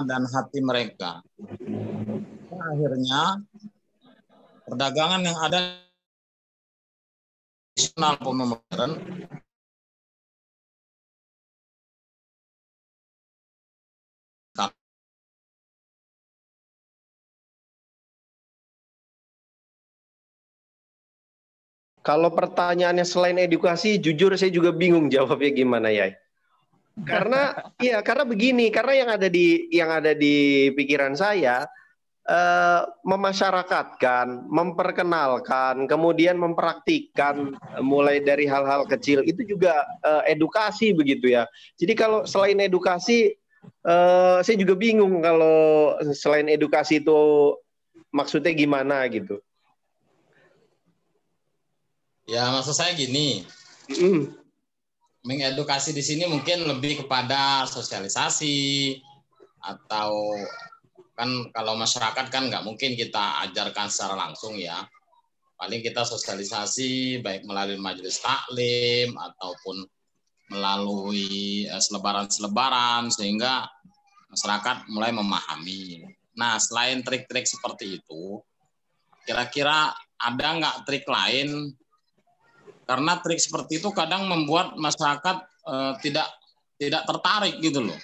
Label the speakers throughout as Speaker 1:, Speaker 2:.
Speaker 1: dan hati mereka. Akhirnya perdagangan yang ada nasional modern
Speaker 2: kalau pertanyaannya selain edukasi, jujur saya juga bingung jawabnya gimana ya. Karena begini, karena yang ada di pikiran saya memasyarakatkan, memperkenalkan, kemudian mempraktikkan mulai dari hal-hal kecil itu juga edukasi begitu ya. Jadi kalau selain edukasi, saya juga bingung kalau selain edukasi itu maksudnya gimana gitu.
Speaker 1: Ya, maksud saya gini. Mengedukasi di sini mungkin lebih kepada sosialisasi, atau kan kalau masyarakat kan nggak mungkin kita ajarkan secara langsung ya. Paling kita sosialisasi baik melalui majelis taklim ataupun melalui selebaran-selebaran sehingga masyarakat mulai memahami. Nah, selain trik-trik seperti itu, kira-kira ada nggak trik lain? Karena trik seperti itu kadang membuat masyarakat tidak tertarik gitu loh.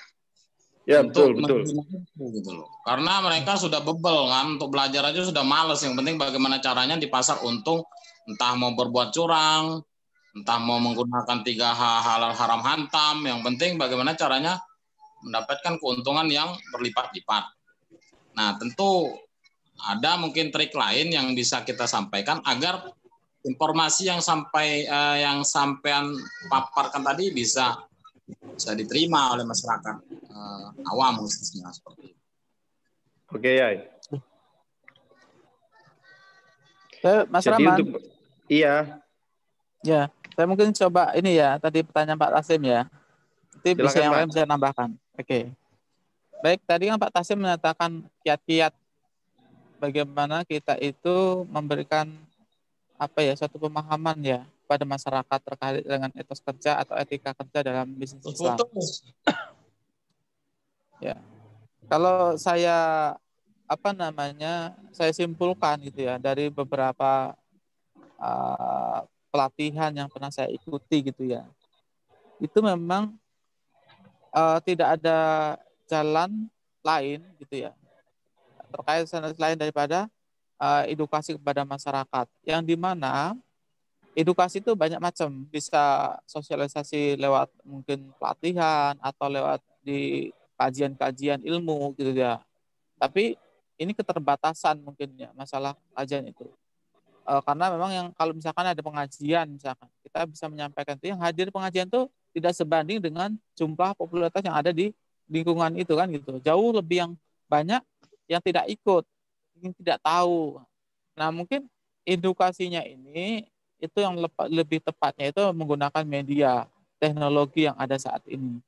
Speaker 2: Ya, betul.
Speaker 1: Gitu loh. Karena mereka sudah bebel kan, untuk belajar aja sudah males. Yang penting bagaimana caranya di pasar untung, entah mau berbuat curang, entah mau menggunakan 3 halal haram hantam. Yang penting bagaimana caranya mendapatkan keuntungan yang berlipat-lipat. Nah, tentu ada mungkin trik lain yang bisa kita sampaikan agar informasi yang sampean paparkan tadi bisa diterima oleh masyarakat awam khususnya seperti itu.
Speaker 2: Oke ya.
Speaker 3: Mas Rahman.
Speaker 2: Iya.
Speaker 3: Ya, saya mungkin coba ini ya, tadi pertanyaan Pak Tasim ya. Nanti bisa yang lain bisa nambahkan. Oke. Baik, tadi kan Pak Tasim menyatakan kiat-kiat bagaimana kita itu memberikan suatu pemahaman ya pada masyarakat terkait dengan etos kerja atau etika kerja dalam bisnis Islam. Ya, kalau saya saya simpulkan gitu ya dari beberapa pelatihan yang pernah saya ikuti gitu ya, itu memang tidak ada jalan lain gitu ya terkait selain daripada edukasi kepada masyarakat, yang dimana edukasi itu banyak macam, bisa sosialisasi lewat mungkin pelatihan atau lewat di kajian-kajian ilmu gitu ya. Tapi ini keterbatasan mungkin ya masalah kajian itu. Karena memang yang kalau misalkan ada pengajian misalkan, kita bisa menyampaikan itu, yang hadir pengajian itu tidak sebanding dengan jumlah popularitas yang ada di lingkungan itu kan gitu. Jauh lebih yang banyak yang tidak ikut, yang tidak tahu. Nah, mungkin edukasinya ini itu yang lebih tepatnya itu menggunakan media teknologi yang ada saat ini.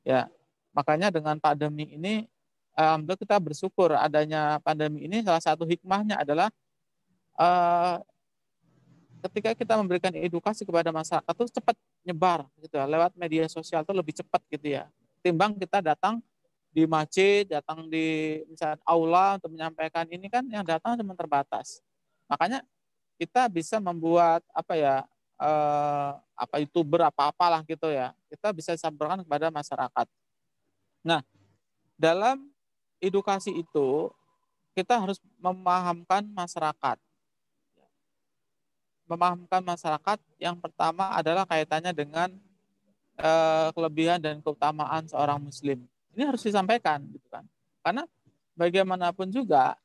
Speaker 3: Ya, makanya dengan pandemi ini, alhamdulillah kita bersyukur adanya pandemi ini. Salah satu hikmahnya adalah ketika kita memberikan edukasi kepada masyarakat itu cepat nyebar gitu ya, lewat media sosial itu lebih cepat gitu ya. Timbang kita datang di masjid, datang di misalnya aula untuk menyampaikan ini kan yang datang cuma terbatas. Makanya kita bisa membuat YouTuber apalah gitu ya. Kita bisa sampaikan kepada masyarakat. Nah, dalam edukasi itu kita harus memahamkan masyarakat. Memahamkan masyarakat yang pertama adalah kaitannya dengan kelebihan dan keutamaan seorang muslim. Ini harus disampaikan gitu kan. Karena bagaimanapun juga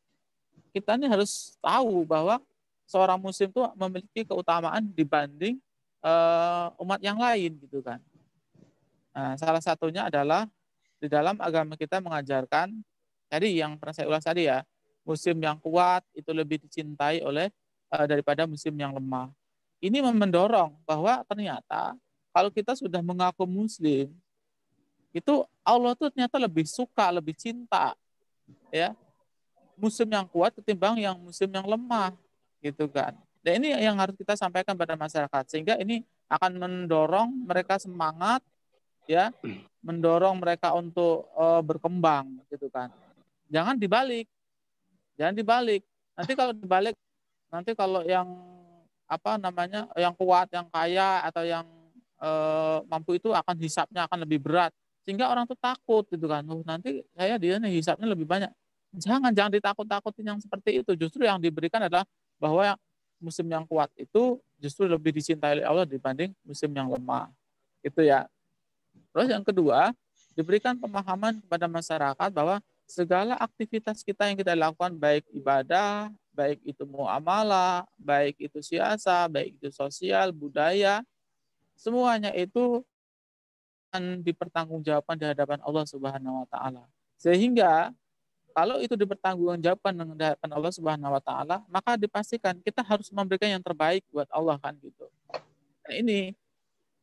Speaker 3: kita ini harus tahu bahwa seorang muslim itu memiliki keutamaan dibanding umat yang lain gitu kan. Nah, salah satunya adalah di dalam agama kita mengajarkan tadi yang pernah saya ulas tadi ya, muslim yang kuat itu lebih dicintai oleh daripada muslim yang lemah. Ini mendorong bahwa ternyata kalau kita sudah mengaku muslim, itu Allah tuh ternyata lebih suka, lebih cinta ya muslim yang kuat ketimbang yang muslim yang lemah gitu kan. Dan ini yang harus kita sampaikan pada masyarakat sehingga ini akan mendorong mereka semangat ya mendorong mereka untuk berkembang gitu kan. Jangan dibalik. Nanti kalau dibalik, nanti kalau yang apa namanya, yang kuat, yang kaya atau yang mampu itu akan hisapnya akan lebih berat, sehingga orang tuh takut gitu kan. Oh, nanti dia nih hisapnya lebih banyak. Jangan ditakut-takutin yang seperti itu. Justru yang diberikan adalah bahwa musim yang kuat itu justru lebih dicintai oleh Allah dibanding musim yang lemah. Itu ya. Terus yang kedua, diberikan pemahaman kepada masyarakat bahwa segala aktivitas kita yang kita lakukan, baik ibadah, baik itu muamalah, baik itu siasa, baik itu sosial, budaya, semuanya itu akan dipertanggungjawabkan di hadapan Allah Subhanahu wa taala. Sehingga kalau itu dipertanggungjawabkan di hadapan Allah Subhanahu wa taala, maka dipastikan kita harus memberikan yang terbaik buat Allah kan gitu. Nah, ini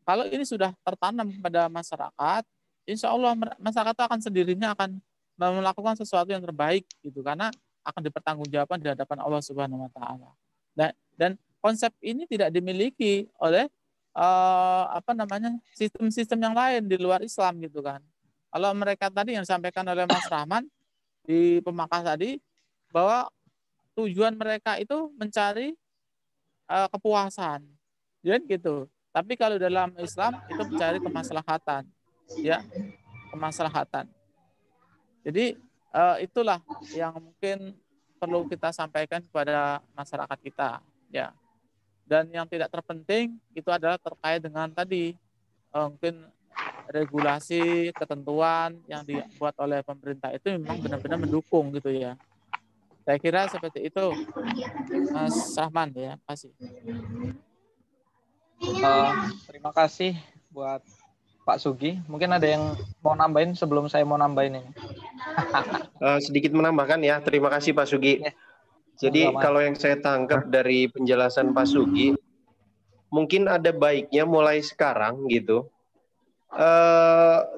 Speaker 3: kalau ini sudah tertanam pada masyarakat, insya Allah masyarakat akan sendirinya akan melakukan sesuatu yang terbaik gitu, karena akan dipertanggungjawabkan di hadapan Allah Subhanahu wa taala. Dan konsep ini tidak dimiliki oleh sistem-sistem yang lain di luar Islam gitu kan. Kalau mereka tadi yang disampaikan oleh Mas Rahman di Pemakas tadi, bahwa tujuan mereka itu mencari kepuasan, jadi gitu. Tapi kalau dalam Islam itu mencari kemaslahatan, ya, kemaslahatan. Jadi itulah yang mungkin perlu kita sampaikan kepada masyarakat kita, ya. Dan yang tidak terpenting itu adalah terkait dengan tadi mungkin regulasi, ketentuan yang dibuat oleh pemerintah itu memang benar-benar mendukung gitu ya. Saya kira seperti itu, Mas Rahman ya. Terima kasih.
Speaker 4: Terima kasih buat Pak Sugi. Mungkin ada yang mau nambahin sebelum saya mau nambahin ini.
Speaker 2: Sedikit menambahkan ya. Terima kasih Pak Sugi. Jadi kalau yang saya tangkap dari penjelasan Pak Sugi, mungkin ada baiknya mulai sekarang gitu,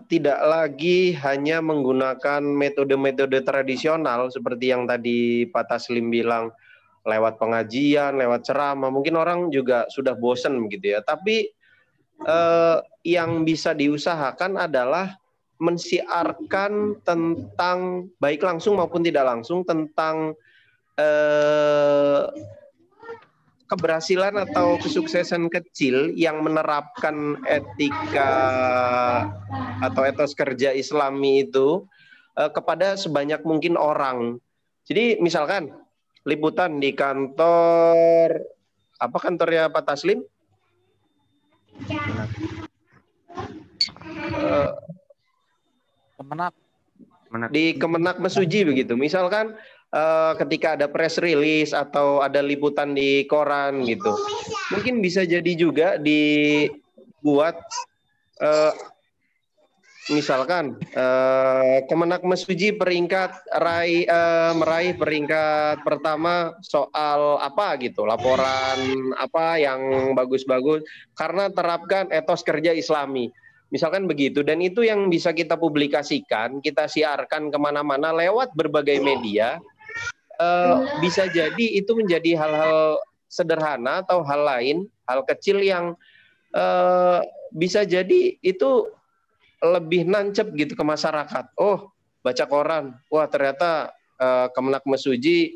Speaker 2: tidak lagi hanya menggunakan metode-metode tradisional seperti yang tadi Pak Taslim bilang, lewat pengajian, lewat ceramah. Mungkin orang juga sudah bosan begitu ya. Tapi yang bisa diusahakan adalah mensiarkan tentang baik langsung maupun tidak langsung tentang keberhasilan atau kesuksesan kecil yang menerapkan etika atau etos kerja Islami itu kepada sebanyak mungkin orang. Jadi misalkan liputan di kantor, apa kantornya Pak Taslim?
Speaker 3: Kemenak.
Speaker 2: Di Kemenak Mesuji begitu. Misalkan ketika ada press release atau ada liputan di koran gitu, mungkin bisa jadi juga dibuat misalkan Kemenak Mesuji meraih peringkat pertama soal apa gitu, laporan apa yang bagus-bagus karena terapkan etos kerja Islami. Misalkan begitu, dan itu yang bisa kita publikasikan, kita siarkan kemana-mana lewat berbagai media. Bisa jadi itu menjadi hal-hal sederhana atau hal lain, hal kecil yang bisa jadi itu lebih nancep gitu ke masyarakat. Oh, baca koran, wah ternyata Kemenak Mesuji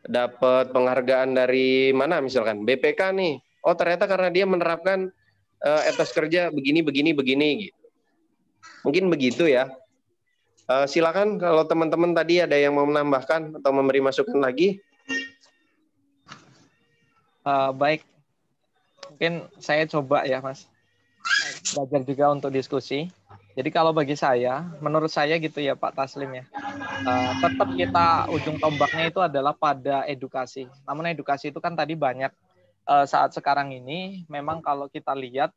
Speaker 2: dapat penghargaan dari mana misalkan BPK nih. Oh ternyata karena dia menerapkan etos kerja begini gitu. Mungkin begitu ya. Silakan kalau teman-teman tadi ada yang mau menambahkan atau memberi masukan lagi.
Speaker 4: Baik, mungkin saya coba ya Mas, belajar juga untuk diskusi. Jadi kalau bagi saya, menurut saya gitu ya Pak Taslim ya, tetap kita ujung tombaknya itu adalah pada edukasi. Namun edukasi itu kan tadi banyak saat sekarang ini memang kalau kita lihat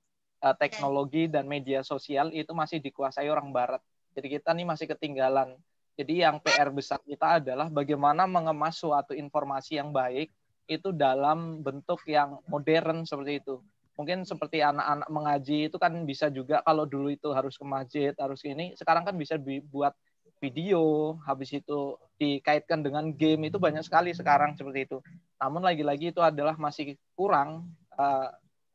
Speaker 4: teknologi dan media sosial itu masih dikuasai orang Barat. Jadi kita nih masih ketinggalan. Jadi yang PR besar kita adalah bagaimana mengemas suatu informasi yang baik itu dalam bentuk yang modern seperti itu. Mungkin seperti anak-anak mengaji itu kan bisa juga, kalau dulu itu harus ke masjid, harus ini, sekarang kan bisa dibuat video, habis itu dikaitkan dengan game, itu banyak sekali sekarang seperti itu. Namun lagi-lagi itu adalah masih kurang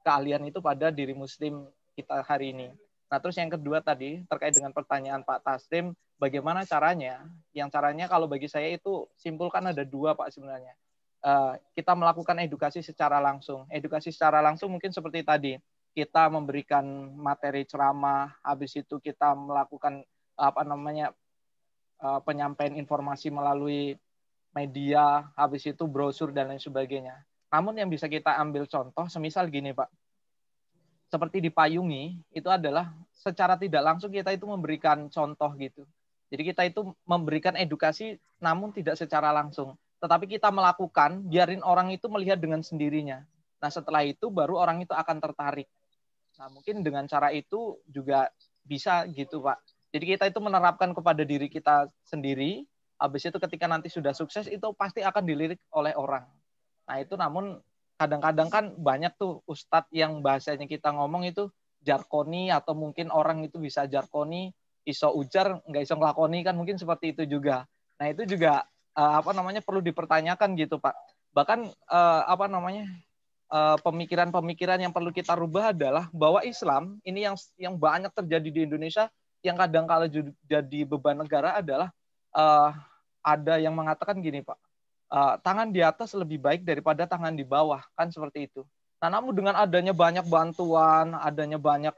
Speaker 4: keahlian itu pada diri muslim kita hari ini. Nah, terus yang kedua tadi terkait dengan pertanyaan Pak Taslim, bagaimana caranya? Yang caranya kalau bagi saya itu simpulkan ada dua, Pak, sebenarnya. Kita melakukan edukasi secara langsung. Edukasi secara langsung mungkin seperti tadi, kita memberikan materi ceramah, habis itu kita melakukan penyampaian informasi melalui media, habis itu brosur dan lain sebagainya. Namun yang bisa kita ambil contoh, semisal gini, Pak. Seperti di Payungi, itu adalah secara tidak langsung kita itu memberikan contoh gitu. Jadi kita itu memberikan edukasi namun tidak secara langsung. Tetapi kita melakukan, biarin orang itu melihat dengan sendirinya. Nah, setelah itu baru orang itu akan tertarik. Nah, mungkin dengan cara itu juga bisa gitu, Pak. Jadi kita itu menerapkan kepada diri kita sendiri, habis itu ketika nanti sudah sukses, itu pasti akan dilirik oleh orang. Nah, itu namun kadang-kadang kan banyak tuh ustadz yang bahasanya kita ngomong itu jarkoni, atau mungkin orang itu bisa jarkoni, iso ujar, nggak iso ngelakoni, kan mungkin seperti itu juga. Nah, itu juga perlu dipertanyakan gitu, Pak. Bahkan pemikiran-pemikiran yang perlu kita rubah adalah bahwa Islam ini yang banyak terjadi di Indonesia, yang kadang kala jadi beban negara adalah ada yang mengatakan gini, Pak. Tangan di atas lebih baik daripada tangan di bawah, kan seperti itu. Nah, namun dengan adanya banyak bantuan, adanya banyak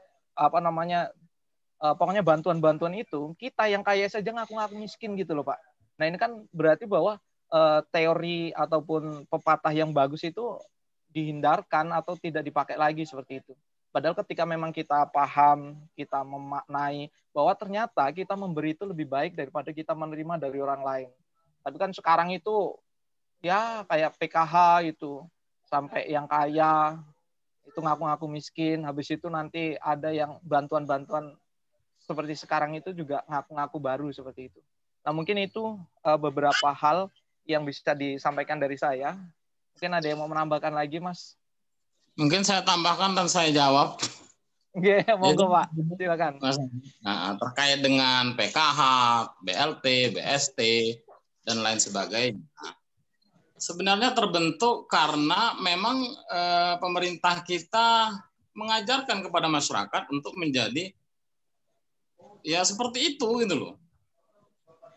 Speaker 4: pokoknya bantuan-bantuan itu, kita yang kaya saja ngaku-ngaku miskin gitu loh, Pak. Nah, ini kan berarti bahwa teori ataupun pepatah yang bagus itu dihindarkan atau tidak dipakai lagi seperti itu. Padahal ketika memang kita paham, kita memaknai bahwa ternyata kita memberi itu lebih baik daripada kita menerima dari orang lain. Tapi kan sekarang itu ya kayak PKH itu, sampai yang kaya itu ngaku-ngaku miskin, habis itu nanti ada yang bantuan-bantuan seperti sekarang itu juga ngaku-ngaku baru seperti itu. Nah, mungkin itu beberapa hal yang bisa disampaikan dari saya. Mungkin ada yang mau menambahkan lagi, Mas?
Speaker 1: Mungkin saya tambahkan dan saya jawab.
Speaker 4: Oke, monggo, Pak. Silakan.
Speaker 1: Nah, terkait dengan PKH, BLT, BST, dan lain sebagainya. Sebenarnya terbentuk karena memang pemerintah kita mengajarkan kepada masyarakat untuk menjadi ya seperti itu gitu loh.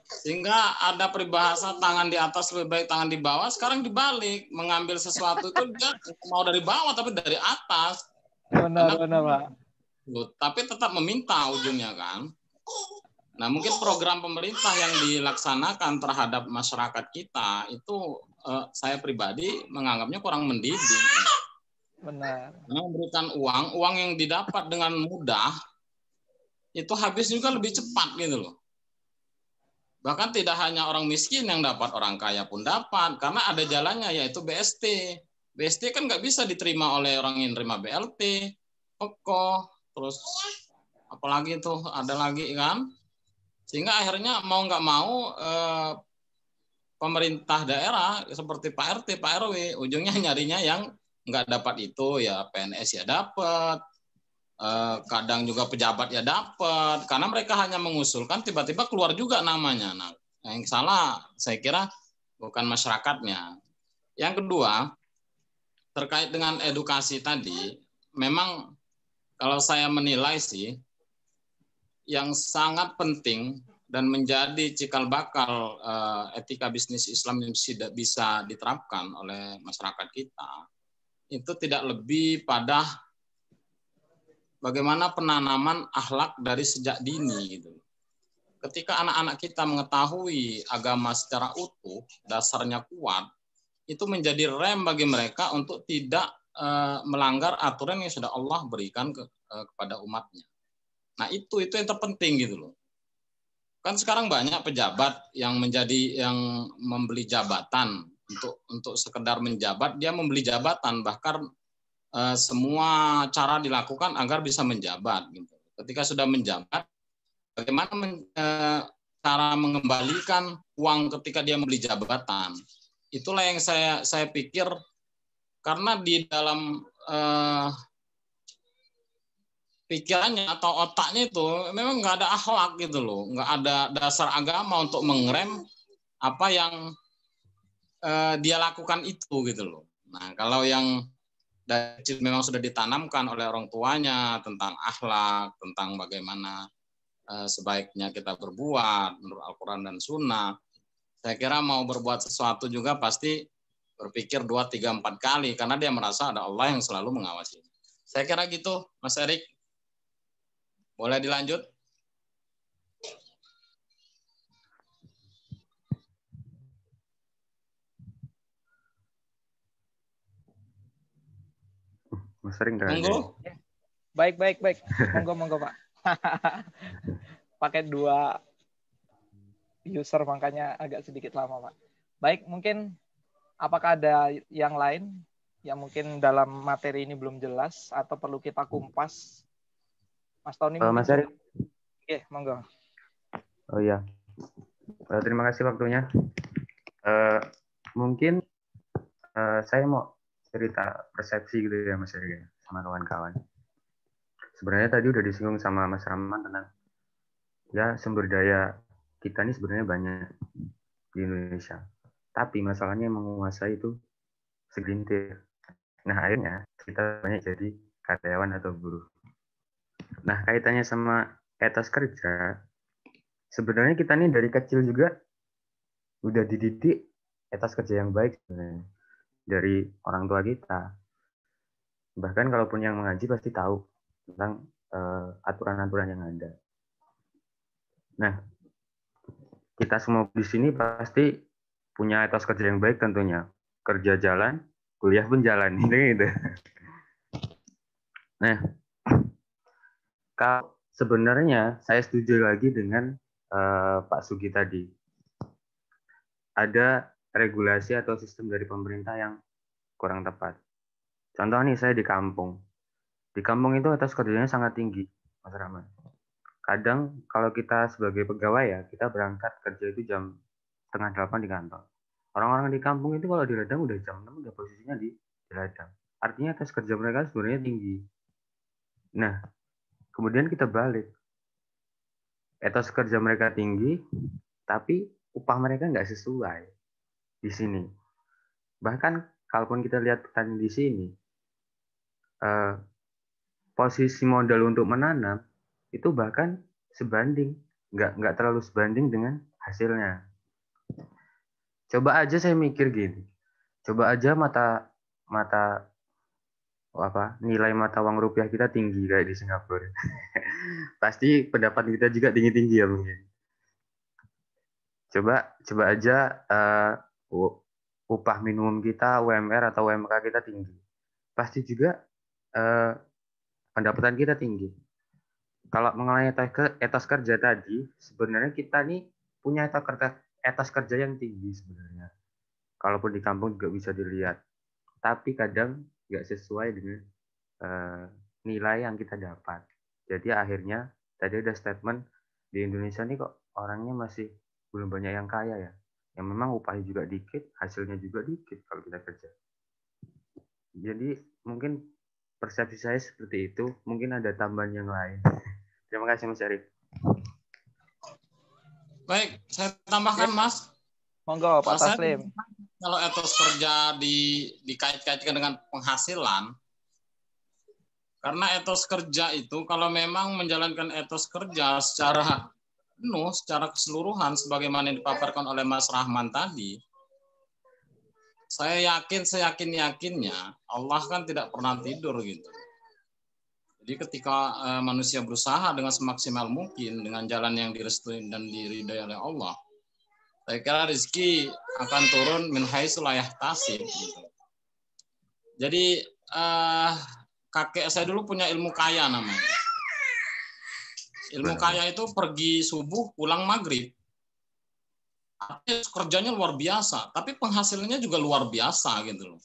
Speaker 1: Sehingga ada peribahasa tangan di atas lebih baik tangan di bawah, sekarang dibalik, mengambil sesuatu itu dia mau dari bawah tapi dari atas.
Speaker 4: Benar, Pak.
Speaker 1: Tapi tetap meminta ujungnya kan. Nah, mungkin program pemerintah yang dilaksanakan terhadap masyarakat kita itu saya pribadi menganggapnya kurang mendidik.
Speaker 4: Benar.
Speaker 1: Memberikan uang yang didapat dengan mudah itu habis juga lebih cepat gitu loh. Bahkan tidak hanya orang miskin yang dapat, orang kaya pun dapat, karena ada jalannya yaitu BST. BST kan nggak bisa diterima oleh orang yang terima BLT, Peko, terus apalagi itu ada lagi kan. Sehingga akhirnya mau nggak mau pemerintah daerah seperti Pak RT, Pak RW, ujungnya nyarinya yang nggak dapat itu, ya PNS ya dapat, kadang juga pejabat ya dapat, karena mereka hanya mengusulkan tiba-tiba keluar juga namanya. Nah, yang salah saya kira bukan masyarakatnya. Yang kedua, terkait dengan edukasi tadi, memang kalau saya menilai sih, yang sangat penting dan menjadi cikal bakal etika bisnis Islam yang tidak bisa diterapkan oleh masyarakat kita, itu tidak lebih pada bagaimana penanaman akhlak dari sejak dini gitu. Ketika anak-anak kita mengetahui agama secara utuh, dasarnya kuat, itu menjadi rem bagi mereka untuk tidak melanggar aturan yang sudah Allah berikan kepada umatnya. Nah, itu yang terpenting gitu loh. Kan sekarang banyak pejabat yang membeli jabatan untuk sekedar menjabat, dia membeli jabatan, bahkan semua cara dilakukan agar bisa menjabat gitu. Ketika sudah menjabat, bagaimana cara mengembalikan uang ketika dia membeli jabatan? Itulah yang saya pikir, karena di dalam pikirannya atau otaknya itu memang nggak ada akhlak gitu loh, nggak ada dasar agama untuk mengerem apa yang dia lakukan itu gitu loh. Nah, kalau yang dari kecil memang sudah ditanamkan oleh orang tuanya tentang akhlak, tentang bagaimana sebaiknya kita berbuat menurut Al-Quran dan Sunnah, saya kira mau berbuat sesuatu juga pasti berpikir 2, 3, 4 kali karena dia merasa ada Allah yang selalu mengawasi. Saya kira gitu, Mas Erik. Boleh dilanjut?
Speaker 5: Mas Erik nggak ada.
Speaker 1: Monggo.
Speaker 4: Baik. Monggo Pak. Pakai 2 user makanya agak sedikit lama Pak. Baik, mungkin apakah ada yang lain yang mungkin dalam materi ini belum jelas atau perlu kita kumpas? Mas Tony mungkin.
Speaker 5: Mas Erik.
Speaker 4: Oke, monggo.
Speaker 5: Oh iya. Terima kasih waktunya. Mungkin saya mau cerita persepsi gitu ya Mas Erik sama kawan-kawan. Sebenarnya tadi udah disinggung sama Mas Rahman tentang ya sumber daya kita ini sebenarnya banyak di Indonesia. Tapi masalahnya yang menguasai itu segelintir. Nah akhirnya kita banyak jadi karyawan atau buruh. Nah kaitannya sama etos kerja, sebenarnya kita nih dari kecil juga udah dididik etos kerja yang baik sebenarnya dari orang tua kita. Bahkan kalaupun yang mengaji pasti tahu tentang aturan-aturan yang ada. Nah, kita semua di sini pasti punya etos kerja yang baik tentunya. Kerja jalan, kuliah pun jalan, gitu. Nah, kalau sebenarnya saya setuju lagi dengan Pak Sugi tadi. Ada regulasi atau sistem dari pemerintah yang kurang tepat. Contoh nih, saya di kampung. Di kampung itu etos kerjanya sangat tinggi, Mas Rahman. Kadang kalau kita sebagai pegawai ya, kita berangkat kerja itu jam 7:30 di kantor. Orang-orang di kampung itu kalau di ladang udah jam 6 udah posisinya di ladang. Artinya etos kerja mereka sebenarnya tinggi. Nah, kemudian kita balik. Etos kerja mereka tinggi, tapi upah mereka nggak sesuai di sini. Bahkan kalaupun kita lihat petani di sini, posisi modal untuk menanam itu bahkan sebanding, nggak terlalu sebanding dengan hasilnya. Coba aja saya mikir gini, coba aja nilai mata uang rupiah kita tinggi kayak di Singapura. Pasti pendapat kita juga tinggi-tinggi ya mungkin. Coba aja upah minimum kita, UMR atau UMK kita tinggi. Pasti juga pendapatan kita tinggi. Kalau mengenai etos kerja tadi, sebenarnya kita nih punya etos kerja yang tinggi sebenarnya. Kalaupun di kampung juga bisa dilihat. Tapi kadang nggak sesuai dengan nilai yang kita dapat. Jadi akhirnya tadi ada statement di Indonesia nih kok orangnya masih belum banyak yang kaya ya. Yang memang upahnya juga dikit, hasilnya juga dikit kalau kita kerja. Jadi mungkin persepsi saya seperti itu. Mungkin ada tambahan yang lain. Terima kasih Mas Erik.
Speaker 1: Baik, saya tambahkan Mas.
Speaker 4: Monggo Pak Taslim.
Speaker 1: Kalau etos kerja dikait-kaitkan dengan penghasilan, karena etos kerja itu kalau memang menjalankan etos kerja secara penuh, secara keseluruhan, sebagaimana yang dipaparkan oleh Mas Rahman tadi, saya yakin, seyakin-yakinnya Allah kan tidak pernah tidur gitu. Jadi ketika manusia berusaha dengan semaksimal mungkin dengan jalan yang direstui dan diridhai oleh Allah, saya kira rezeki akan turun min haitsu la yahtasib gitu. Jadi kakek saya dulu punya ilmu kaya namanya. Ilmu kaya itu pergi subuh pulang maghrib. Kerjanya luar biasa, tapi penghasilannya juga luar biasa gitu loh.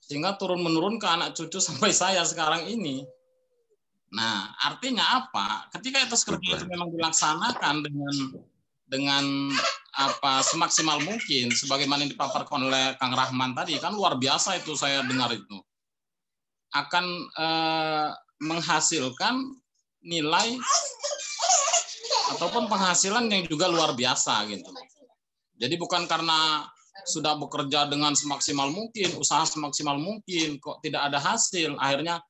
Speaker 1: Sehingga turun-menurun ke anak cucu sampai saya sekarang ini. Nah, artinya apa? Ketika etos kerja itu memang dilaksanakan dengan semaksimal mungkin, sebagaimana yang dipaparkan oleh Kang Rahman tadi, kan luar biasa itu saya dengar itu. Akan menghasilkan nilai ataupun penghasilan yang juga luar biasa gitu. Jadi bukan karena sudah bekerja dengan semaksimal mungkin, usaha semaksimal mungkin, kok tidak ada hasil, akhirnya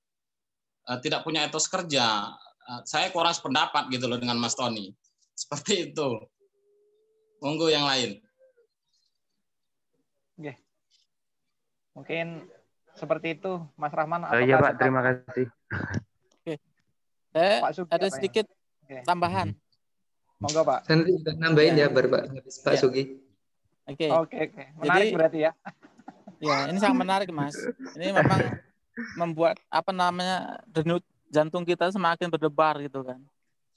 Speaker 1: tidak punya etos kerja. Saya kurang sependapat gitu loh dengan Mas Tony. Seperti itu. Monggo yang lain.
Speaker 4: Oke. Mungkin seperti itu, Mas Rahman.
Speaker 5: Iya Pak, terima kasih.
Speaker 3: Oke. Saya
Speaker 4: Pak Sugi
Speaker 3: ada
Speaker 4: apa
Speaker 3: sedikit tambahan.
Speaker 4: Monggo Pak.
Speaker 6: Saya nanti nambahin ya, Pak
Speaker 3: Ya.
Speaker 6: Sugi.
Speaker 3: Oke.
Speaker 4: Menarik jadi, berarti ya.
Speaker 3: Ya, ini sangat menarik, Mas. Ini memang membuat denyut jantung kita semakin berdebar gitu kan.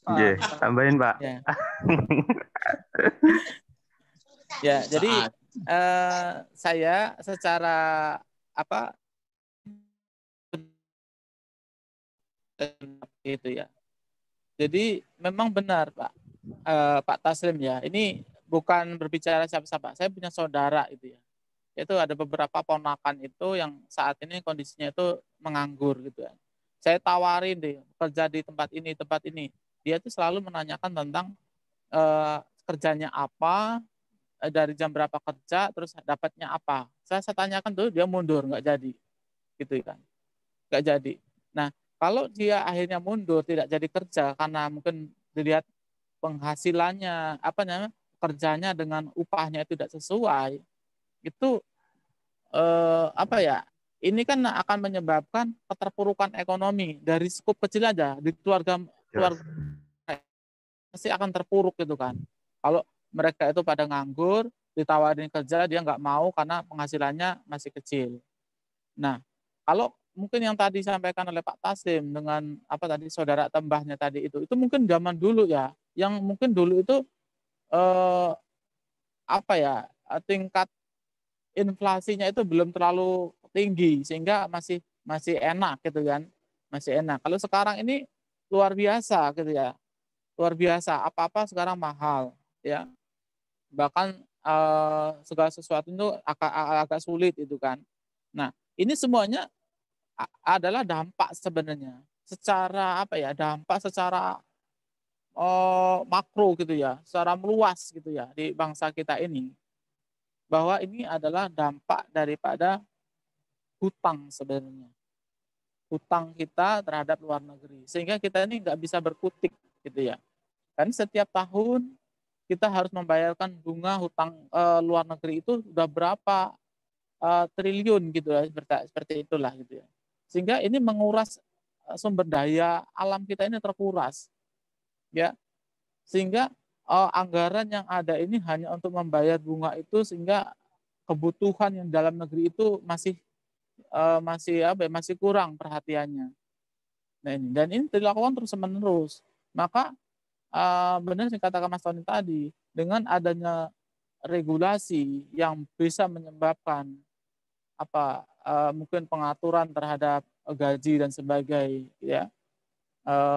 Speaker 5: Iya, tambahin Pak.
Speaker 3: Ya. Ya, jadi saya secara itu ya. Jadi memang benar Pak Taslim ya. Ini bukan berbicara siapa-siapa. Saya punya saudara itu ya. Itu ada beberapa ponakan itu yang saat ini kondisinya itu menganggur gitu ya. Saya tawarin deh kerja di tempat ini. Dia tuh selalu menanyakan tentang kerjanya apa, dari jam berapa kerja, terus dapatnya apa. Saya tanyakan tuh dia mundur, nggak jadi, gitu kan, nggak jadi. Nah, kalau dia akhirnya mundur, tidak jadi kerja karena mungkin dilihat penghasilannya, kerjanya dengan upahnya itu tidak sesuai, itu ini kan akan menyebabkan keterpurukan ekonomi dari skup kecil aja di keluarga pasti akan terpuruk gitu kan. Kalau mereka itu pada nganggur, ditawarin kerja dia nggak mau karena penghasilannya masih kecil. Nah, kalau mungkin yang tadi disampaikan oleh Pak Taslim dengan saudara tembahnya tadi itu mungkin zaman dulu ya, yang mungkin dulu itu tingkat inflasinya itu belum terlalu tinggi sehingga masih enak gitu kan, masih enak. Kalau sekarang ini luar biasa gitu ya, luar biasa, apa-apa sekarang mahal ya, bahkan segala sesuatu itu agak sulit itu kan. Nah, ini semuanya adalah dampak sebenarnya dampak secara makro gitu ya, secara meluas gitu ya di bangsa kita ini, bahwa ini adalah dampak daripada hutang sebenarnya, hutang kita terhadap luar negeri, sehingga kita ini nggak bisa berkutik gitu ya. Kan setiap tahun kita harus membayarkan bunga hutang luar negeri itu udah berapa triliun gitu ya, seperti itulah gitu ya. Sehingga ini menguras sumber daya alam kita ini terkuras, ya. Sehingga anggaran yang ada ini hanya untuk membayar bunga itu, sehingga kebutuhan yang dalam negeri itu masih kurang perhatiannya. Nah ini, dan ini dilakukan terus-menerus. Maka benar yang katakan Mas Tony tadi, dengan adanya regulasi yang bisa menyebabkan mungkin pengaturan terhadap gaji dan sebagainya, ya,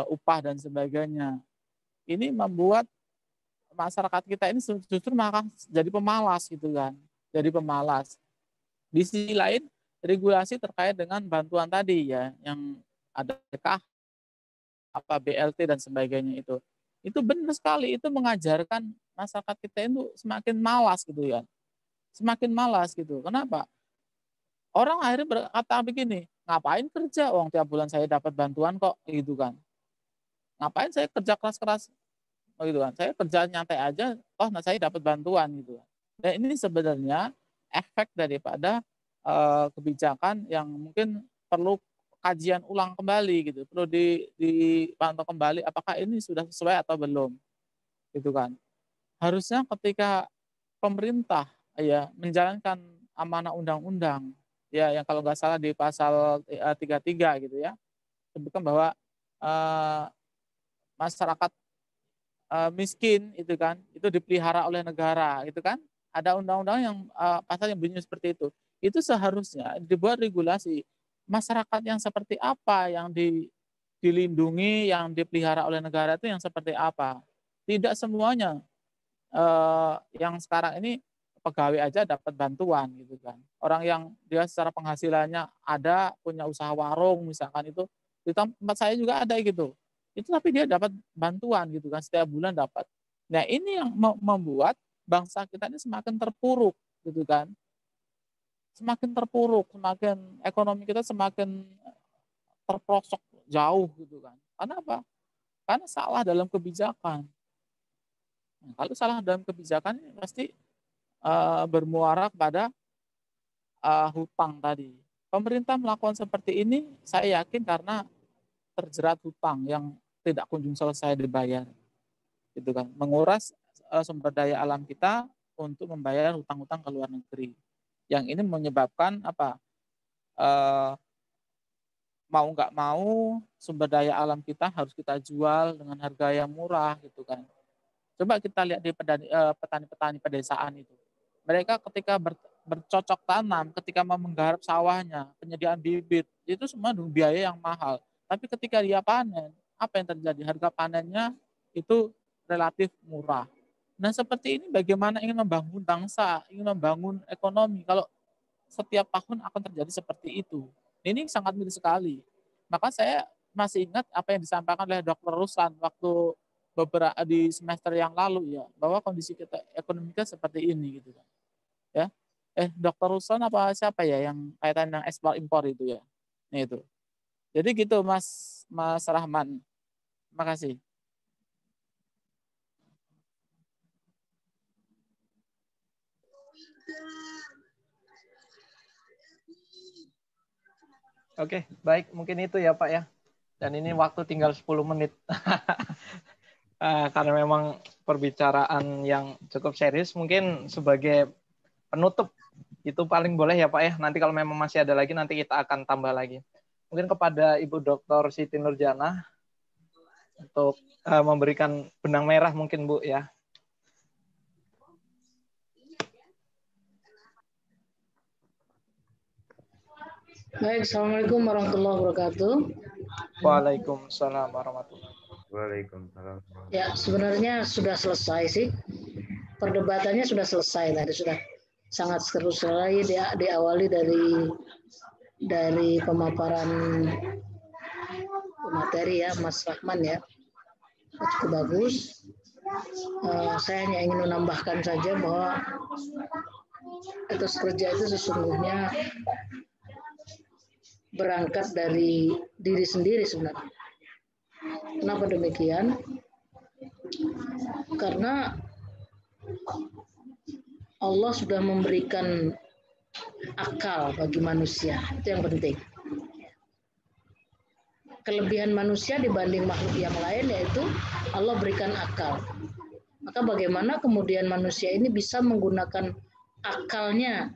Speaker 3: upah dan sebagainya, ini membuat masyarakat kita ini justru malah jadi pemalas gitu kan, jadi pemalas. Di sisi lain, regulasi terkait dengan bantuan tadi ya, yang ada BLT dan sebagainya itu benar sekali, itu mengajarkan masyarakat kita itu semakin malas gitu ya, semakin malas gitu. Kenapa? Orang akhirnya berkata begini, ngapain kerja, tiap bulan saya dapat bantuan kok, gitu kan. Ngapain saya kerja keras-keras, gitu kan. Saya kerja nyantai aja, saya dapat bantuan gitu. Dan ini sebenarnya efek daripada kebijakan yang mungkin perlu kajian ulang kembali gitu, perlu dipantau kembali apakah ini sudah sesuai atau belum, gitu kan. Harusnya ketika pemerintah ya menjalankan amanah undang-undang ya, yang kalau nggak salah di pasal 33 gitu ya, sebutkan bahwa masyarakat miskin itu kan, itu dipelihara oleh negara gitu kan. Ada undang-undang yang pasal yang bunyi seperti itu. Itu seharusnya dibuat regulasi masyarakat yang seperti apa yang dilindungi, yang dipelihara oleh negara itu yang seperti apa. Tidak semuanya yang sekarang ini pegawai aja dapat bantuan gitu kan. Orang yang dia secara penghasilannya ada, punya usaha warung misalkan, itu di tempat saya juga ada gitu. Itu tapi dia dapat bantuan gitu kan, setiap bulan dapat. Nah, ini yang membuat bangsa kita ini semakin terpuruk gitu kan, semakin terpuruk, semakin ekonomi kita semakin terprosok jauh gitu kan. Karena apa? Karena salah dalam kebijakan. Nah, kalau salah dalam kebijakan ini pasti bermuara kepada hutang tadi. Pemerintah melakukan seperti ini, saya yakin karena terjerat hutang yang tidak kunjung selesai dibayar, gitu kan. Menguras sumber daya alam kita untuk membayar hutang-hutang ke luar negeri. Yang ini menyebabkan apa? Mau nggak mau sumber daya alam kita harus kita jual dengan harga yang murah, gitu kan. Coba kita lihat di petani-petani pedesaan itu. Mereka ketika bercocok tanam, ketika mau menggarap sawahnya, penyediaan bibit, itu semua dengan biaya yang mahal. Tapi ketika dia panen, apa yang terjadi? Harga panennya itu relatif murah. Nah, seperti ini bagaimana ingin membangun bangsa, ingin membangun ekonomi, kalau setiap tahun akan terjadi seperti itu. Ini sangat miris sekali. Maka saya masih ingat apa yang disampaikan oleh Dr. Ruslan waktu beberapa di semester yang lalu ya, bahwa kondisi kita ekonomi kita seperti ini gitu kan. Ya. Dr. Ruslan apa siapa ya yang kaitan dengan ekspor impor itu ya. Nah, itu. Jadi gitu Mas Rahman. Terima kasih.
Speaker 4: Oke, baik. Mungkin itu ya Pak ya. Dan ini waktu tinggal 10 menit. Karena memang perbicaraan yang cukup serius, mungkin sebagai penutup itu paling boleh ya Pak ya. Nanti kalau memang masih ada lagi, nanti kita akan tambah lagi. Mungkin kepada Ibu Dr. Siti Nurjana untuk memberikan benang merah mungkin Bu ya.
Speaker 6: Baik, Assalamualaikum warahmatullahi wabarakatuh.
Speaker 4: Waalaikumsalam warahmatullahi wabarakatuh.
Speaker 5: Waalaikumsalam.
Speaker 6: Ya, sebenarnya sudah selesai sih. Perdebatannya sudah selesai tadi, sudah sangat seru sekali. Diawali dari pemaparan materi ya, Mas Rahman ya. Cukup bagus. Saya hanya ingin menambahkan saja bahwa etos kerja itu sesungguhnya berangkat dari diri sendiri sebenarnya. Kenapa demikian? Karena Allah sudah memberikan akal bagi manusia, itu yang penting. Kelebihan manusia dibanding makhluk yang lain yaitu Allah berikan akal. Maka bagaimana kemudian manusia ini bisa menggunakan akalnya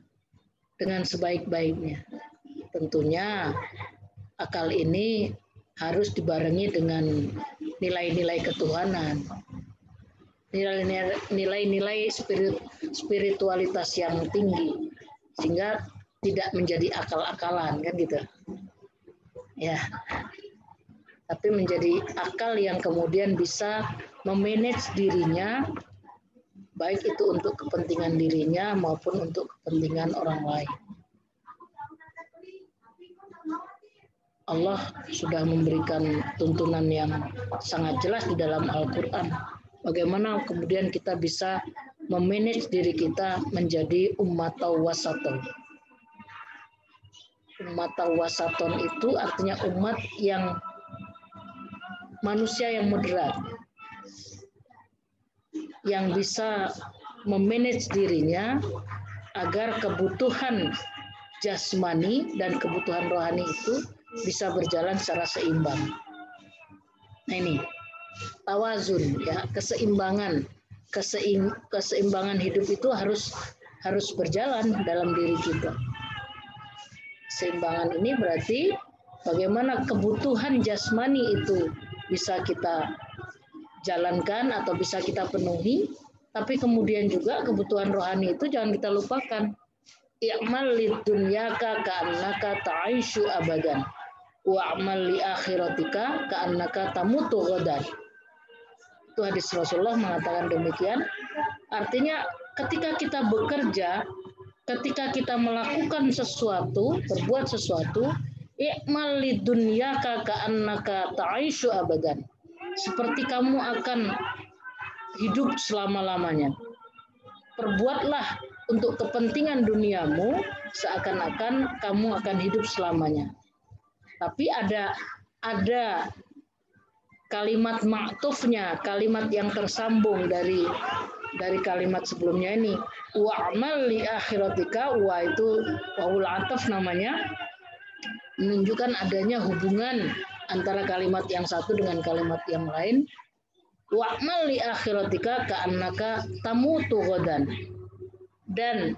Speaker 6: dengan sebaik-baiknya? Tentunya akal ini harus dibarengi dengan nilai-nilai ketuhanan, nilai-nilai spiritualitas yang tinggi, sehingga tidak menjadi akal-akalan kan gitu ya, tapi menjadi akal yang kemudian bisa memanage dirinya, baik itu untuk kepentingan dirinya maupun untuk kepentingan orang lain. Allah sudah memberikan tuntunan yang sangat jelas di dalam Al-Quran. Bagaimana kemudian kita bisa memanage diri kita menjadi ummatan wasaton. Ummatan wasaton itu artinya umat yang manusia yang moderat, yang bisa memanage dirinya agar kebutuhan jasmani dan kebutuhan rohani itu bisa berjalan secara seimbang. Nah ini tawazun ya, keseimbangan hidup itu harus berjalan dalam diri kita. Keseimbangan ini berarti bagaimana kebutuhan jasmani itu bisa kita jalankan atau bisa kita penuhi, tapi kemudian juga kebutuhan rohani itu jangan kita lupakan. I'mal lidunyaka ka'annaka ta'aishu abadan. Wa'amal li akhiratika ka'annaka tamutu ghadan. Itu hadis Rasulullah mengatakan demikian. Artinya ketika kita bekerja, ketika kita melakukan sesuatu, berbuat sesuatu, i'mal lidunyaka ka'annaka ta'aishu abadan. Seperti kamu akan hidup selama-lamanya. Perbuatlah untuk kepentingan duniamu, seakan-akan kamu akan hidup selamanya. Tapi ada kalimat ma'tufnya, kalimat yang tersambung dari kalimat sebelumnya ini. Wa'mal li akhiratika, wa itu wawul ataf namanya, menunjukkan adanya hubungan antara kalimat yang satu dengan kalimat yang lain. Wa'mal li akhiratika ka'annaka tamutu ghadan. Dan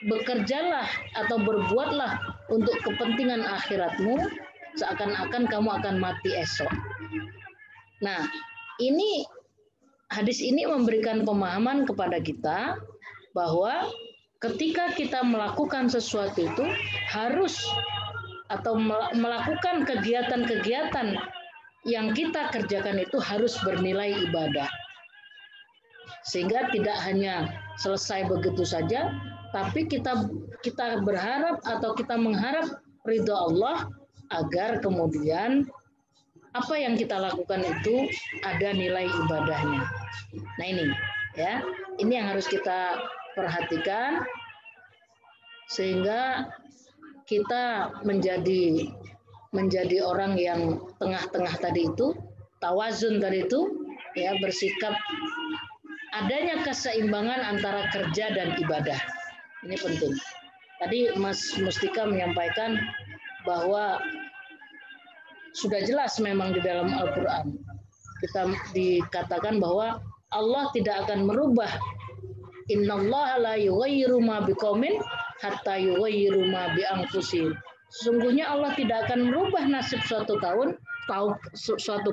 Speaker 6: bekerjalah atau berbuatlah untuk kepentingan akhiratmu seakan-akan kamu akan mati esok. Nah, ini hadis ini memberikan pemahaman kepada kita bahwa ketika kita melakukan sesuatu itu harus atau melakukan kegiatan-kegiatan yang kita kerjakan itu harus bernilai ibadah. Sehingga tidak hanya selesai begitu saja, tapi kita berharap atau kita mengharap ridho Allah agar kemudian apa yang kita lakukan itu ada nilai ibadahnya. Nah ini ya, ini yang harus kita perhatikan sehingga kita menjadi orang yang tengah-tengah tadi itu, tawazun tadi itu, ya, bersikap adanya keseimbangan antara kerja dan ibadah. Ini penting. Tadi Mas Mustika menyampaikan bahwa sudah jelas memang di dalam Al-Quran kita dikatakan bahwa Allah tidak akan merubah. Innallaha la yughayyiru ma biqaumin hatta yughayyiru ma bi anfusihim. Sesungguhnya Allah tidak akan merubah nasib suatu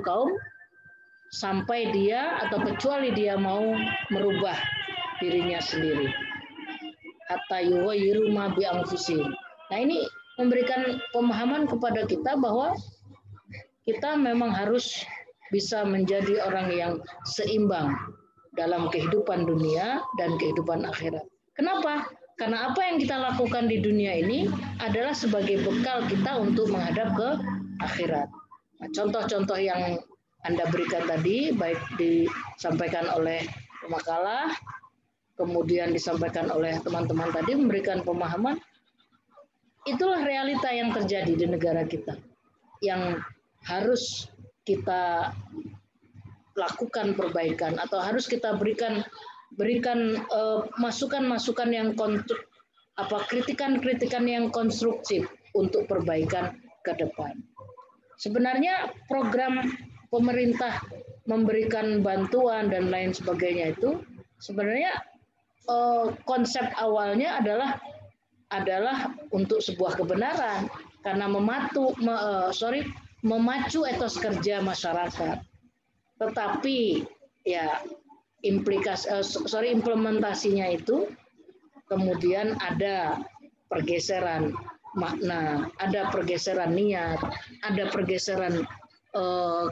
Speaker 6: kaum sampai dia atau kecuali dia mau merubah dirinya sendiri. Hatta yughayyiru ma bi anfusihim. Nah, ini memberikan pemahaman kepada kita bahwa kita memang harus bisa menjadi orang yang seimbang dalam kehidupan dunia dan kehidupan akhirat. Kenapa? Karena apa yang kita lakukan di dunia ini adalah sebagai bekal kita untuk menghadap ke akhirat. Nah, contoh-contoh yang Anda berikan tadi, baik disampaikan oleh pemakalah, kemudian disampaikan oleh teman-teman tadi, memberikan pemahaman, itulah realita yang terjadi di negara kita, yang harus kita lakukan perbaikan atau harus kita berikan masukan-masukan yang kritikan-kritikan yang konstruktif untuk perbaikan ke depan. Sebenarnya program pemerintah memberikan bantuan dan lain sebagainya itu sebenarnya konsep awalnya adalah untuk sebuah kebenaran karena memacu etos kerja masyarakat. Tetapi ya implementasinya itu kemudian ada pergeseran makna, ada pergeseran niat, ada pergeseran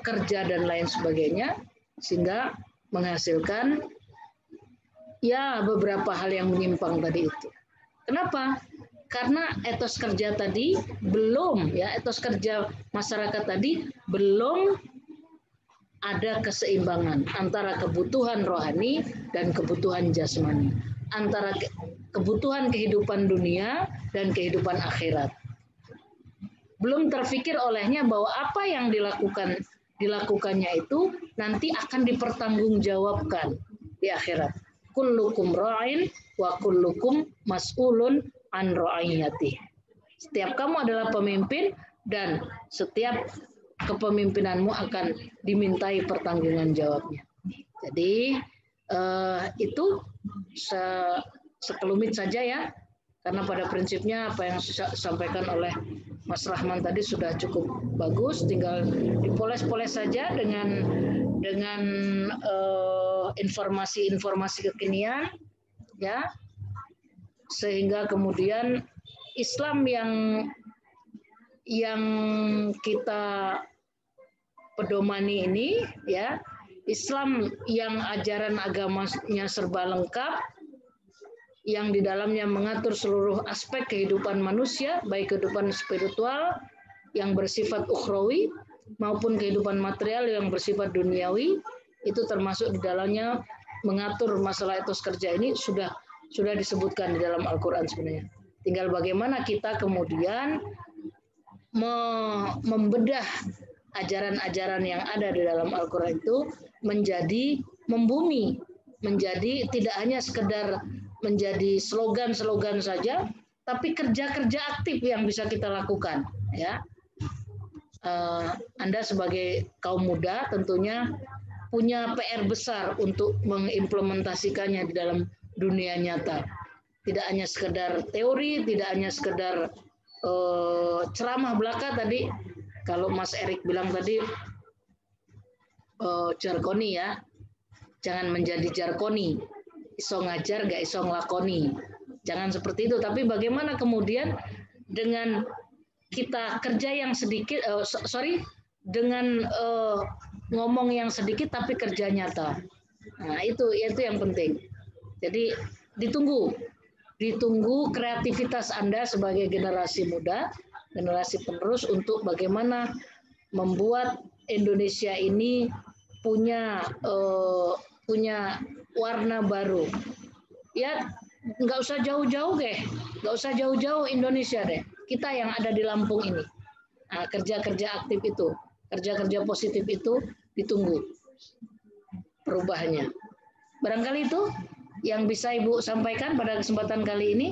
Speaker 6: kerja dan lain sebagainya, sehingga menghasilkan ya beberapa hal yang menyimpang tadi itu. Kenapa? Karena etos kerja tadi belum, ya, etos kerja masyarakat tadi belum ada keseimbangan antara kebutuhan rohani dan kebutuhan jasmani, antara kebutuhan kehidupan dunia dan kehidupan akhirat. Belum terfikir olehnya bahwa apa yang dilakukannya itu nanti akan dipertanggungjawabkan di akhirat. Kullukum ra'in wa kullukum mas'ulun an ra'iyati. Setiap kamu adalah pemimpin dan setiap kepemimpinanmu akan dimintai pertanggungan jawabnya. Jadi itu sekelumit saja ya, karena pada prinsipnya apa yang disampaikan oleh Mas Rahman tadi sudah cukup bagus, tinggal dipoles-poles saja dengan informasi-informasi kekinian, ya, sehingga kemudian Islam yang kita pedomani ini, ya, Islam yang ajaran agamanya serba lengkap, yang di dalamnya mengatur seluruh aspek kehidupan manusia, baik kehidupan spiritual yang bersifat ukhrawi maupun kehidupan material yang bersifat duniawi, itu termasuk di dalamnya mengatur masalah etos kerja ini sudah sudah disebutkan di dalam Al-Quran sebenarnya. Tinggal bagaimana kita kemudian membedah ajaran-ajaran yang ada di dalam Al-Quran itu menjadi membumi, menjadi tidak hanya sekedar menjadi slogan-slogan saja, tapi kerja-kerja aktif yang bisa kita lakukan. Ya, Anda sebagai kaum muda tentunya punya PR besar untuk mengimplementasikannya di dalam dunia nyata. Tidak hanya sekedar teori, tidak hanya sekedar ceramah belaka tadi. Kalau Mas Erik bilang tadi jargoni ya, jangan menjadi jargoni, iso ngajar gak iso ngelakoni. Jangan seperti itu, tapi bagaimana kemudian dengan kita kerja yang sedikit, dengan ngomong yang sedikit tapi kerja nyata. Nah, itu yang penting. Jadi ditunggu kreativitas Anda sebagai generasi muda, generasi penerus untuk bagaimana membuat Indonesia ini punya warna baru. Ya, nggak usah jauh-jauh deh, nggak usah jauh-jauh Indonesia deh. Kita yang ada di Lampung ini, nah, kerja-kerja aktif itu, kerja-kerja positif itu ditunggu perubahannya. Barangkali itu yang bisa Ibu sampaikan pada kesempatan kali ini.